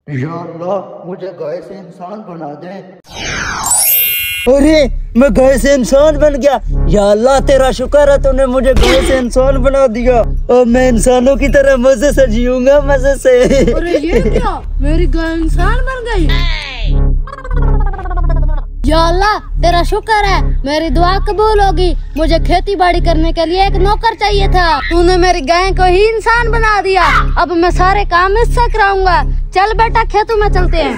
या अल्लाह मुझे गाय से इंसान बना दे। अरे मैं गाय से इंसान बन गया। या अल्लाह तेरा शुक्र है तूने मुझे गाय से इंसान बना दिया और मैं इंसानों की तरह मजे से जीऊंगा मजे से। अरे ये क्या, मेरी गाय इंसान बन गई। या अल्लाह तेरा शुक्र है मेरी दुआ कबूल होगी। मुझे खेती बाड़ी करने के लिए एक नौकर चाहिए था, तूने मेरी गाय को ही इंसान बना दिया। अब मैं सारे काम इससे कराऊंगा। चल बेटा खेतों में चलते हैं।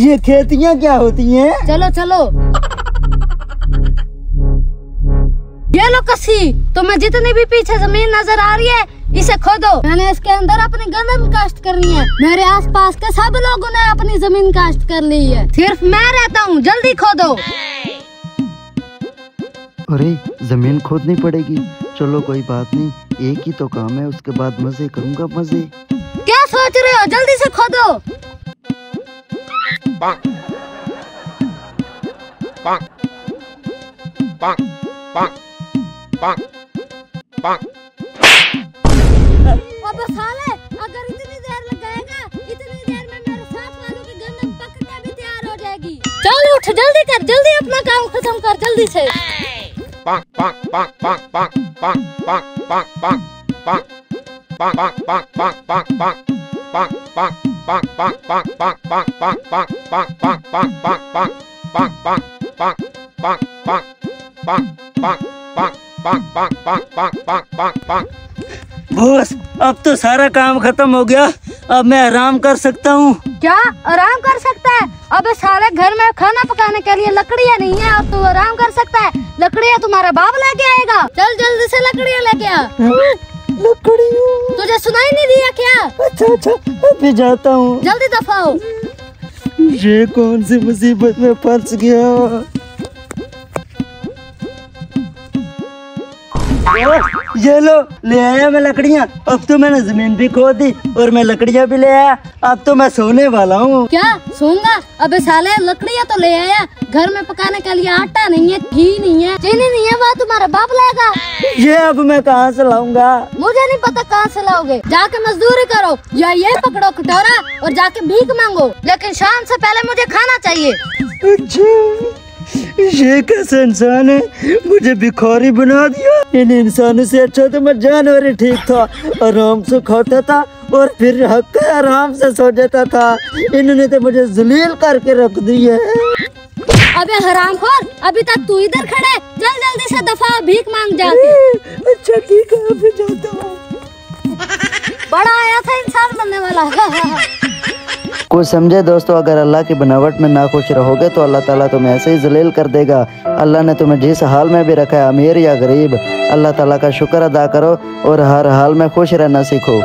ये खेतियाँ क्या होती हैं? चलो चलो। ये लो कसी, तुम्हें जितनी भी पीछे जमीन नजर आ रही है इसे खोदो। मैंने इसके अंदर अपनी गंदम काश्त करनी है। मेरे आसपास के सब लोगों ने अपनी जमीन काश्त कर ली है, सिर्फ मैं रहता हूँ। जल्दी खोदो। अरे जमीन खोदनी पड़ेगी। चलो कोई बात नहीं, एक ही तो काम है, उसके बाद मजे करूंगा मजे। क्या सोच रहे हो, जल्दी से खोदो। अब साले अगर इतनी देर लग जाएगा, इतनी देर में मेरे साथ वालों की गंदम पक के भी तैयार हो जाएगी। चल उठ, जल्दी कर, जल्दी अपना काम खत्म कर, जल्दी से। बॉस अब तो सारा काम खत्म हो गया, अब मैं आराम कर सकता हूँ। क्या आराम कर सकता है? अबे साले घर में खाना पकाने के लिए लकड़ियाँ नहीं है, अब तू आराम कर सकता है? लकड़ियाँ तुम्हारा बाप लेके आएगा। चल जल्दी से लकड़ियाँ लेके आ। लकड़ियाँ? तुझे सुनाई नहीं दिया क्या? अच्छा अच्छा अभी जाता हूँ। जल्दी दफाओ। ये कौन सी मुसीबत में फंस गया। ये लो ले आया मैं लकड़ियाँ। अब तो मैंने जमीन भी खोद दी और मैं लकड़ियाँ भी ले आया। अब तो मैं सोने वाला हूँ। क्या सोऊंगा? अबे साले लकड़ियाँ तो ले आया, घर में पकाने के लिए आटा नहीं है, घी नहीं है, चीनी नहीं है, वह तुम्हारा बाप लाएगा। ये अब मैं कहाँ से लाऊंगा? मुझे नहीं पता कहाँ से लाओगे। जाके मजदूरी करो या ये पकड़ो कटोरा और जाके भीख मांगो, लेकिन शाम से पहले मुझे खाना चाहिए। अच्छा ये कैसा इंसान है, मुझे भिखारी बना दिया। इन इंसानों से अच्छा तो मैं जानवर ही ठीक था, आराम से खाता था और फिर हक आराम से सो जाता था। इन्होंने तो मुझे जलील करके रख दिया है। अबे हरामखोर, अभी तक तू इधर खड़े, चल जल्दी से दफा भीख मांग जाके। अच्छा ठीक है अभी जाता हूँ। बड़ा आया था इंसान बनने वाला। कुछ समझे दोस्तों, अगर अल्लाह की बनावट में नाखुश रहोगे तो अल्लाह ताला तुम्हें ऐसे ही जलील कर देगा। अल्लाह ने तुम्हें जिस हाल में भी रखा है, अमीर या गरीब, अल्लाह ताला का शुक्र अदा करो और हर हाल में खुश रहना सीखो।